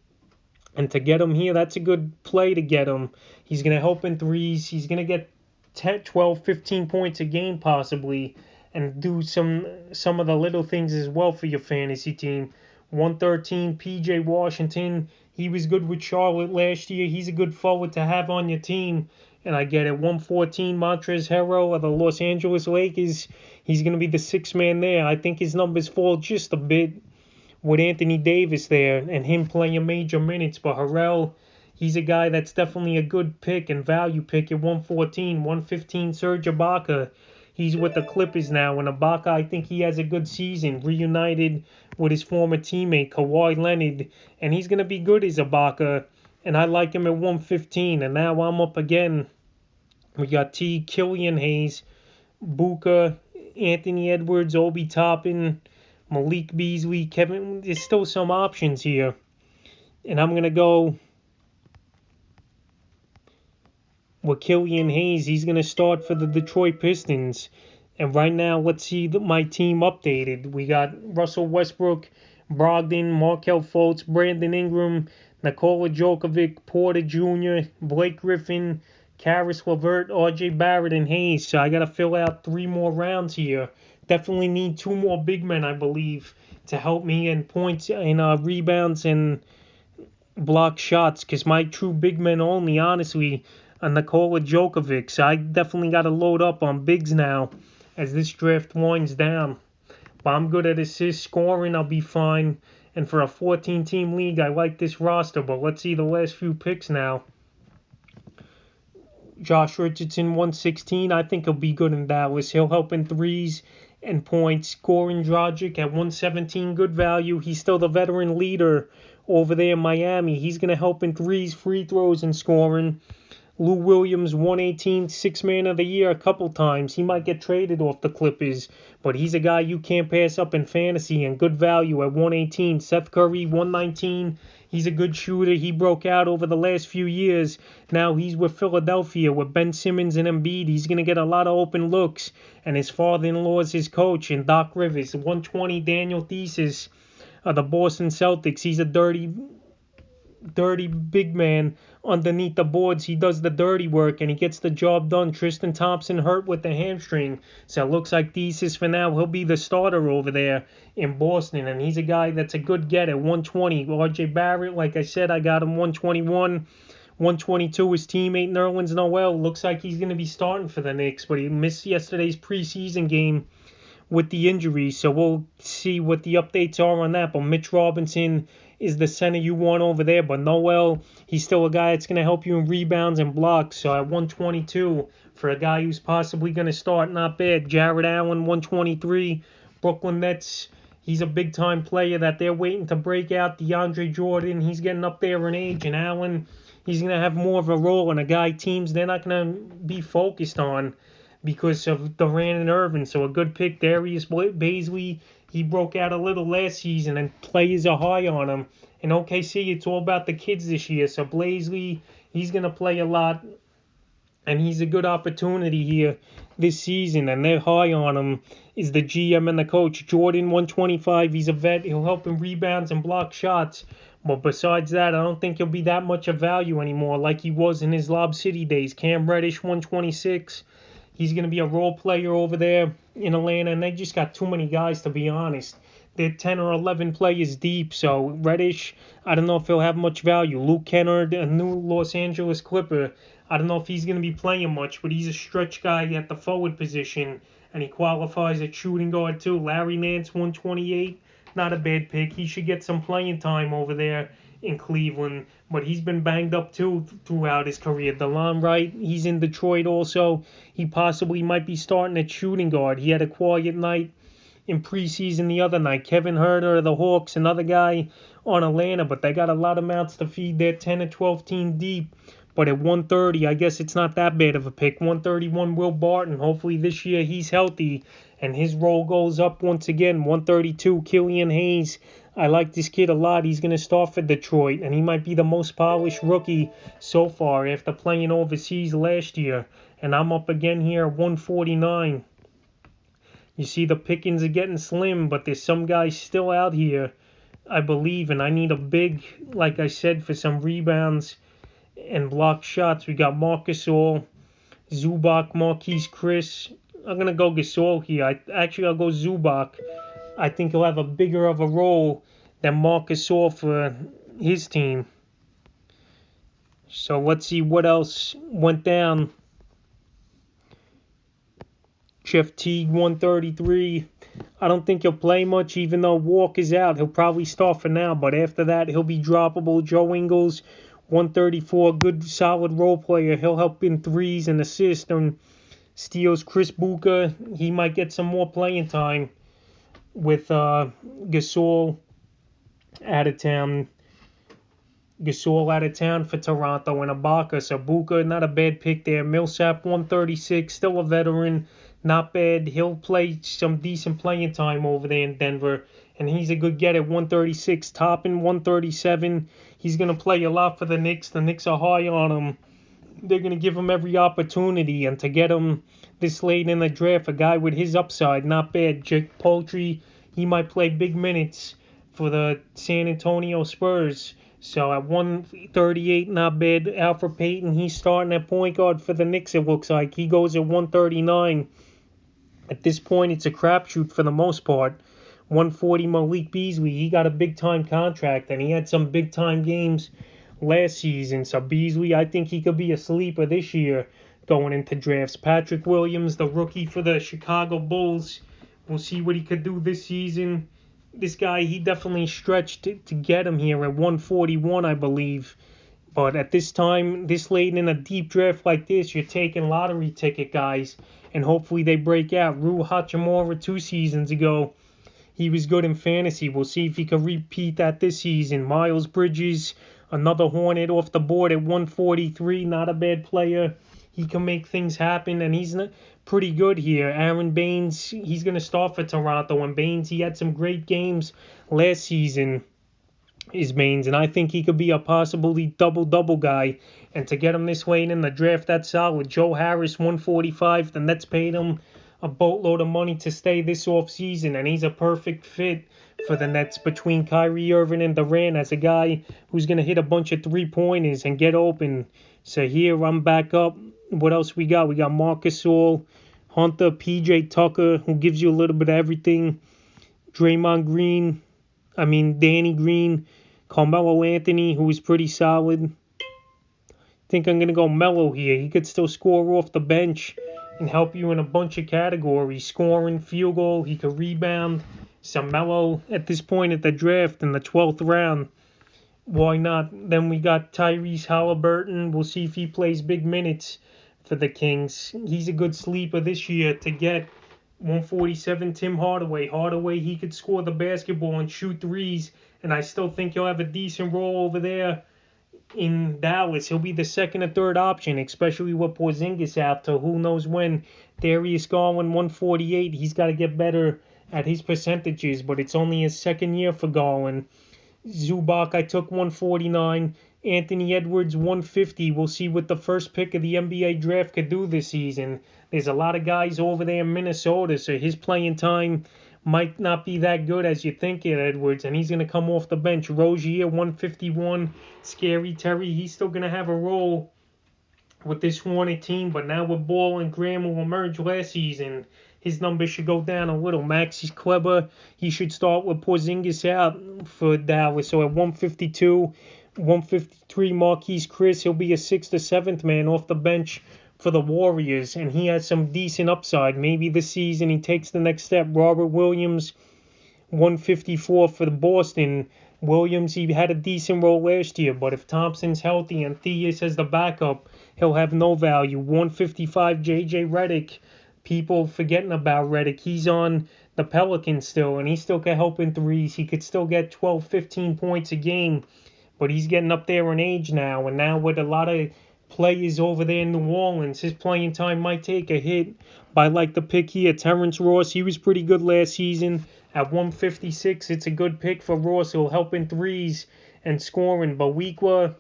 And to get him here, that's a good play to get him. He's going to help in threes. He's going to get 10, 12, 15 points a game possibly, and do some of the little things as well for your fantasy team. 113, PJ Washington. He was good with Charlotte last year. He's a good forward to have on your team. And I get it. 114, Montrezl Harrell of the Los Angeles Lakers. He's going to be the sixth man there. I think his numbers fall just a bit with Anthony Davis there and him playing major minutes. But Harrell, he's a guy that's definitely a good pick and value pick at 114. 115, Serge Ibaka. He's with the Clippers now. And Ibaka, I think he has a good season. Reunited with his former teammate, Kawhi Leonard. And he's going to be good as Ibaka. And I like him at 115. And now I'm up again. We got Killian Hayes, Buka, Anthony Edwards, Obi Toppin, Malik Beasley, Kevin. There's still some options here. And I'm going to go with Killian Hayes. He's going to start for the Detroit Pistons. And right now, let's see my team updated. We got Russell Westbrook, Brogdon, Markelle Fultz, Brandon Ingram, Nikola Jokovic, Porter Jr., Blake Griffin, Karis LeVert, R.J. Barrett, and Hayes. So I got to fill out 3 more rounds here. Definitely need 2 more big men, I believe, to help me in points and rebounds and block shots. Because my true big men only, honestly, are Nikola Jokovic. So I definitely got to load up on bigs now as this draft winds down. But I'm good at assist scoring. I'll be fine. And for a 14-team league, I like this roster. But let's see the last few picks now. Josh Richardson, 116. I think he'll be good in Dallas. He'll help in threes and points. Goran Dragic at 117, good value. He's still the veteran leader over there in Miami. He's going to help in threes, free throws, and scoring. Lou Williams, 118, 6th man of the year a couple times. He might get traded off the Clippers, but he's a guy you can't pass up in fantasy and good value at 118. Seth Curry, 119. He's a good shooter. He broke out over the last few years. Now he's with Philadelphia with Ben Simmons and Embiid. He's going to get a lot of open looks, and his father-in-law is his coach, and Doc Rivers. 120, Daniel Thesis of the Boston Celtics. He's a dirty big man underneath the boards. He does the dirty work and he gets the job done. Tristan Thompson hurt with the hamstring, so it looks like Thesis for now he'll be the starter over there in Boston, and he's a guy that's a good get at 120. RJ Barrett, like I said, I got him 121. 122, his teammate Nerlens Noel looks like he's going to be starting for the Knicks, but he missed yesterday's preseason game with the injury, so we'll see what the updates are on that. But Mitch Robinson is the center you want over there, but Noel, he's still a guy that's going to help you in rebounds and blocks. So at 122, for a guy who's possibly going to start, not bad. Jared Allen, 123, Brooklyn Nets, he's a big-time player that they're waiting to break out. DeAndre Jordan, he's getting up there in age, and Allen, he's going to have more of a role, and a guy teams they're not going to be focused on because of Durant and Irving. So a good pick, Darius Baisley. He broke out a little last season, and players are high on him. In OKC, it's all about the kids this year. So Blaisley, he's going to play a lot, and he's a good opportunity here this season, and they're high on him, is the GM and the coach. Jordan, 125, he's a vet. He'll help in rebounds and block shots. But besides that, I don't think he'll be that much of value anymore like he was in his Lob City days. Cam Reddish, 126. He's going to be a role player over there in Atlanta, and they just got too many guys, to be honest. They're 10 or 11 players deep, so Reddish, I don't know if he'll have much value. Luke Kennard, a new Los Angeles Clipper, I don't know if he's going to be playing much, but he's a stretch guy at the forward position, and he qualifies at shooting guard too. Larry Nance, 128, not a bad pick. He should get some playing time over there in Cleveland, but he's been banged up too throughout his career. DeLon Wright, he's in Detroit also. He possibly might be starting at shooting guard. He had a quiet night in preseason the other night. Kevin Huerter of the Hawks, another guy on Atlanta, but they got a lot of mouths to feed. They're 10 or 12 team deep. But at 130, I guess it's not that bad of a pick. 131, Will Barton. Hopefully this year he's healthy and his role goes up once again. 132, Killian Hayes. I like this kid a lot. He's going to start for Detroit, and he might be the most polished rookie so far after playing overseas last year. And I'm up again here at 149. You see the pickings are getting slim, but there's some guys still out here, I believe, and I need a big, like I said, for some rebounds and block shots. We got Marcus Gasol, Zubac, Marquise Chris. I'm going to go Gasol here. I'll go Zubac. I think he'll have a bigger of a role than Marcus Gasol for his team. So let's see what else went down. Jeff Teague, 133. I don't think he'll play much, even though Walker's out. He'll probably start for now, but after that, he'll be droppable. Joe Ingles, 134, good solid role player. He'll help in threes and assists and steals. Chris Booker, he might get some more playing time with Gasol out of town. Gasol out of town for Toronto and Ibaka. So Booker, not a bad pick there. Millsap, 136, still a veteran. Not bad. He'll play some decent playing time over there in Denver. And he's a good get at 136. Toppin, 137. He's going to play a lot for the Knicks. The Knicks are high on him. They're going to give him every opportunity. And to get him this late in the draft, a guy with his upside, not bad. Jake Poultry, he might play big minutes for the San Antonio Spurs. So at 138, not bad. Alfred Payton, he's starting at point guard for the Knicks, it looks like. He goes at 139. At this point, it's a crapshoot for the most part. 140, Malik Beasley, he got a big-time contract, and he had some big-time games last season. So Beasley, I think he could be a sleeper this year going into drafts. Patrick Williams, the rookie for the Chicago Bulls. We'll see what he could do this season. This guy, he definitely stretched to get him here at 141, I believe. But at this time, this late in a deep draft like this, you're taking lottery ticket guys, and hopefully they break out. Rui Hachimura 2 seasons ago, he was good in fantasy. We'll see if he can repeat that this season. Miles Bridges, another Hornet off the board at 143, not a bad player. He can make things happen, and he's pretty good here. Aaron Baines, he's going to start for Toronto, and Baines, he had some great games last season, is Baines, and I think he could be a possibly double-double guy, and to get him this late in the draft, that's solid. Joe Harris, 145, the Nets paid him a boatload of money to stay this offseason, and he's a perfect fit for the Nets between Kyrie Irving and Durant as a guy who's going to hit a bunch of three-pointers and get open. So here I'm back up. What else we got? We got Marcus Gasol, Hunter, PJ Tucker, who gives you a little bit of everything. Danny Green, Carmelo Anthony, who is pretty solid. I think I'm going to go Melo here. He could still score off the bench and help you in a bunch of categories. Scoring, field goal, he could rebound. Some Melo at this point at the draft in the 12th round. Why not? Then we got Tyrese Halliburton. We'll see if he plays big minutes for the Kings. He's a good sleeper this year to get. 147, Tim Hardaway. Hardaway, he could score the basketball and shoot threes, and I still think he'll have a decent role over there in Dallas. He'll be the second or third option, especially with Porzingis out to who knows when. Darius Garland, 148. He's got to get better at his percentages, but it's only his second year for Garland. Zubac, I took 149. Anthony Edwards, 150. We'll see what the first pick of the NBA draft could do this season. There's a lot of guys over there in Minnesota, so his playing time might not be that good as you think it, Edwards, and he's going to come off the bench. Rozier, 151. Scary Terry, he's still going to have a role with this Hornet team, but now with Ball and Graham who emerged last season, his numbers should go down a little. Maxi Kleber, he should start with Porzingis out for Dallas, so at 152. 153, Marquise Chris, he'll be a 6th or 7th man off the bench for the Warriors, and he has some decent upside. Maybe this season he takes the next step. Robert Williams, 154 for the Boston. Williams, he had a decent role last year, but if Thompson's healthy and Theus has the backup, he'll have no value. 155, J.J. Redick. People forgetting about Redick. He's on the Pelicans still, and he still can help in threes. He could still get 12, 15 points a game, but he's getting up there in age now, and now with a lot of players over there in New Orleans, his playing time might take a hit. But I like the pick here. Terrence Ross, he was pretty good last season. At 156, it's a good pick for Ross. He'll help in threes and scoring. Baweekwa,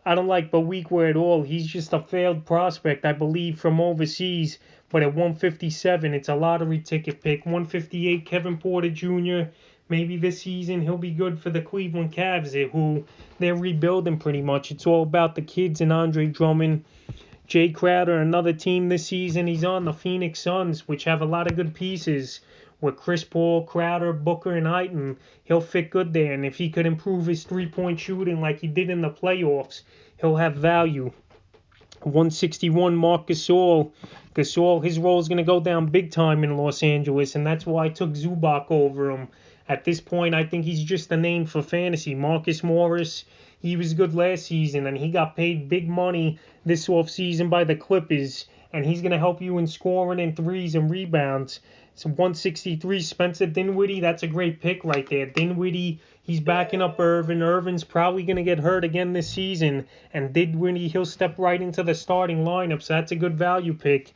I don't like Baweekwa at all. He's just a failed prospect, I believe, from overseas. But at 157, it's a lottery ticket pick. 158, Kevin Porter Jr. Maybe this season he'll be good for the Cleveland Cavs, who they're rebuilding pretty much. It's all about the kids and Andre Drummond. Jay Crowder, another team this season, he's on the Phoenix Suns, which have a lot of good pieces with Chris Paul, Crowder, Booker, and Ayton. He'll fit good there, and if he could improve his three-point shooting like he did in the playoffs, he'll have value. 161, Marc Gasol. Gasol, his role is going to go down big time in Los Angeles, and that's why I took Zubac over him. At this point, I think he's just a name for fantasy. Marcus Morris, he was good last season, and he got paid big money this offseason by the Clippers, and he's going to help you in scoring and threes and rebounds. So 163, Spencer Dinwiddie, that's a great pick right there. Dinwiddie, he's backing up Irving. Irving's probably going to get hurt again this season, and Dinwiddie, he'll step right into the starting lineup, so that's a good value pick.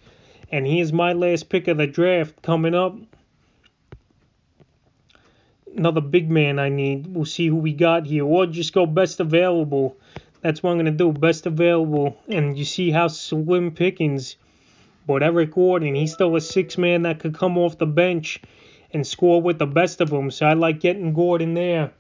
And here's my last pick of the draft coming up. Another big man I need. We'll see who we got here. Or just go best available. That's what I'm going to do, best available. And you see how slim pickings. But Eric Gordon, he's still a six-man that could come off the bench and score with the best of them. So I like getting Gordon there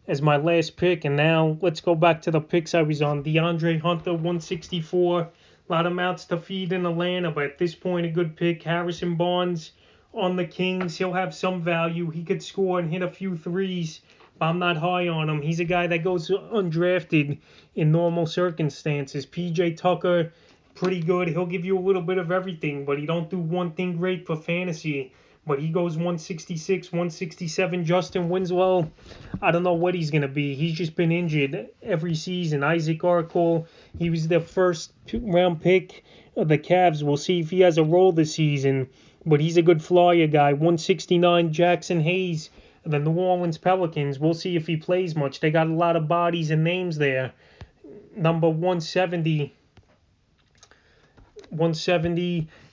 as my last pick. And now let's go back to the picks I was on. DeAndre Hunter, 164. A lot of mouths to feed in Atlanta, but at this point, a good pick. Harrison Barnes on the Kings, he'll have some value. He could score and hit a few threes, but I'm not high on him. He's a guy that goes undrafted in normal circumstances. PJ Tucker, pretty good. He'll give you a little bit of everything, but he don't do one thing great for fantasy. But he goes 166, 167. Justin Winslow, I don't know what he's going to be. He's just been injured every season. Isaac Arkell, he was the first round pick of the Cavs. We'll see if he has a role this season. But he's a good flyer guy. 169, Jackson Hayes, the New Orleans Pelicans. We'll see if he plays much. They got a lot of bodies and names there. Number 170,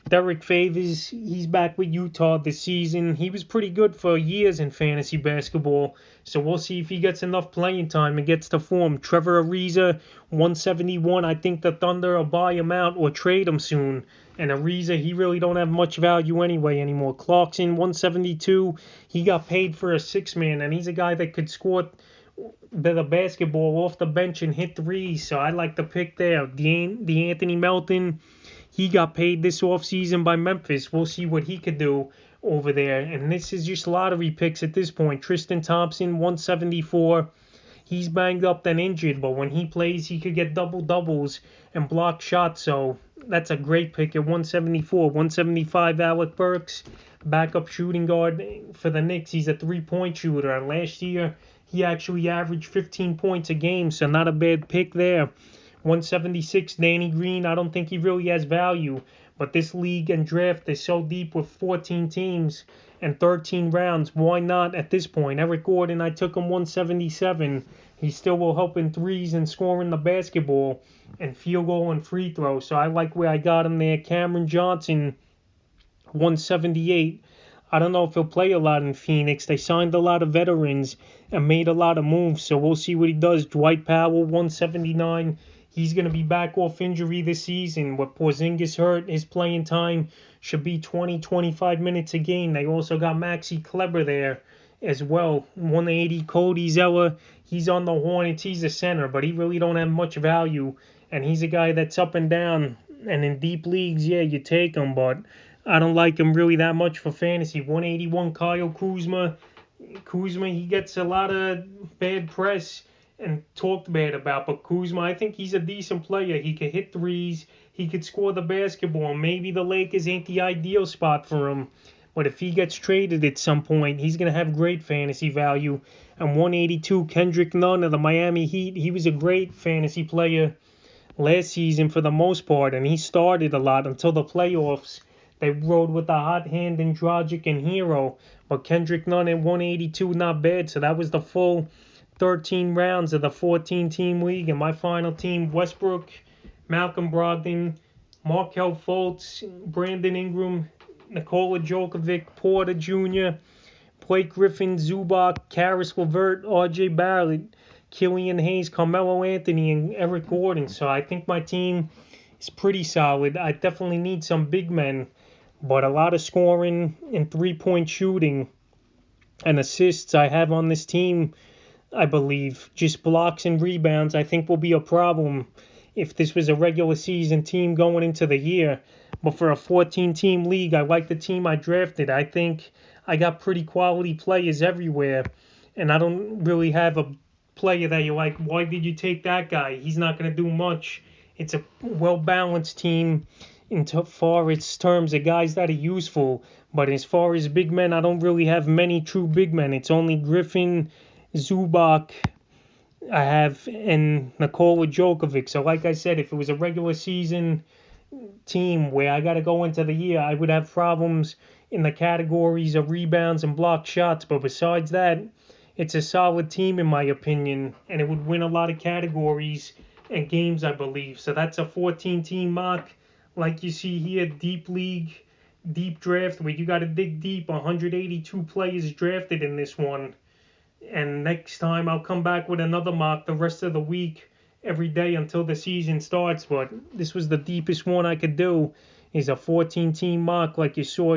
Derek Favors. He's back with Utah this season. He was pretty good for years in fantasy basketball. So we'll see if he gets enough playing time and gets to form. Trevor Ariza, 171. I think the Thunder will buy him out or trade him soon. And Ariza, he really don't have much value anymore. Clarkson, 172. He got paid for a six-man, and he's a guy that could score the basketball off the bench and hit threes. So I like the pick there. DeAnthony Melton, he got paid this offseason by Memphis. We'll see what he could do over there. And this is just lottery picks at this point. Tristan Thompson, 174. He's banged up and injured, but when he plays, he could get double-doubles and block shots. So that's a great pick at 174. 175, Alec Burks, backup shooting guard for the Knicks. He's a three-point shooter. And last year, he actually averaged 15 points a game, so not a bad pick there. 176, Danny Green. I don't think he really has value, but this league and draft is so deep with 14 teams and 13 rounds. Why not at this point? Eric Gordon, I took him 177. He still will help in threes and scoring the basketball and field goal and free throw. So I like where I got him there. Cameron Johnson, 178. I don't know if he'll play a lot in Phoenix. They signed a lot of veterans and made a lot of moves, so we'll see what he does. Dwight Powell, 179. He's going to be back off injury this season. With Porzingis hurt, his playing time should be 20, 25 minutes a game. They also got Maxi Kleber there as well. 180, Cody Zeller. He's on the Hornets. He's a center, but he really don't have much value. And he's a guy that's up and down. And in deep leagues, yeah, you take him, but I don't like him really that much for fantasy. 181, Kyle Kuzma. Kuzma, he gets a lot of bad press and talked bad about, but Kuzma, I think he's a decent player. He could hit threes, he could score the basketball. Maybe the Lakers ain't the ideal spot for him, but if he gets traded at some point, he's going to have great fantasy value. And 182, Kendrick Nunn of the Miami Heat. He was a great fantasy player last season for the most part, and he started a lot until the playoffs. They rode with the hot hand and Dragic and Hero, but Kendrick Nunn at 182, not bad. So that was the full 13 rounds of the 14-team league. And my final team, Westbrook, Malcolm Brogdon, Markelle Fultz, Brandon Ingram, Nikola Jokovic, Porter Jr., Blake Griffin, Zubac, Karis LeVert, R.J. Barrett, Killian Hayes, Carmelo Anthony, and Eric Gordon. So I think my team is pretty solid. I definitely need some big men, but a lot of scoring and three-point shooting and assists I have on this team, I believe. Just blocks and rebounds I think will be a problem if this was a regular season team going into the year. But for a 14-team league, I like the team I drafted. I think I got pretty quality players everywhere, and I don't really have a player that you're like, why did you take that guy? He's not going to do much. It's a well-balanced team in far as terms of guys that are useful. But as far as big men, I don't really have many true big men. It's only Griffin, Zubac I have, and Nikola Jokovic. So like I said, if it was a regular season team where I got to go into the year, I would have problems in the categories of rebounds and block shots. But besides that, it's a solid team in my opinion, and it would win a lot of categories and games, I believe. So that's a 14-team mock. Like you see here, deep league, deep draft, where you got to dig deep. 182 players drafted in this one. And next time I'll come back with another mock the rest of the week, every day until the season starts. But this was the deepest one I could do, is a 14-team mock like you saw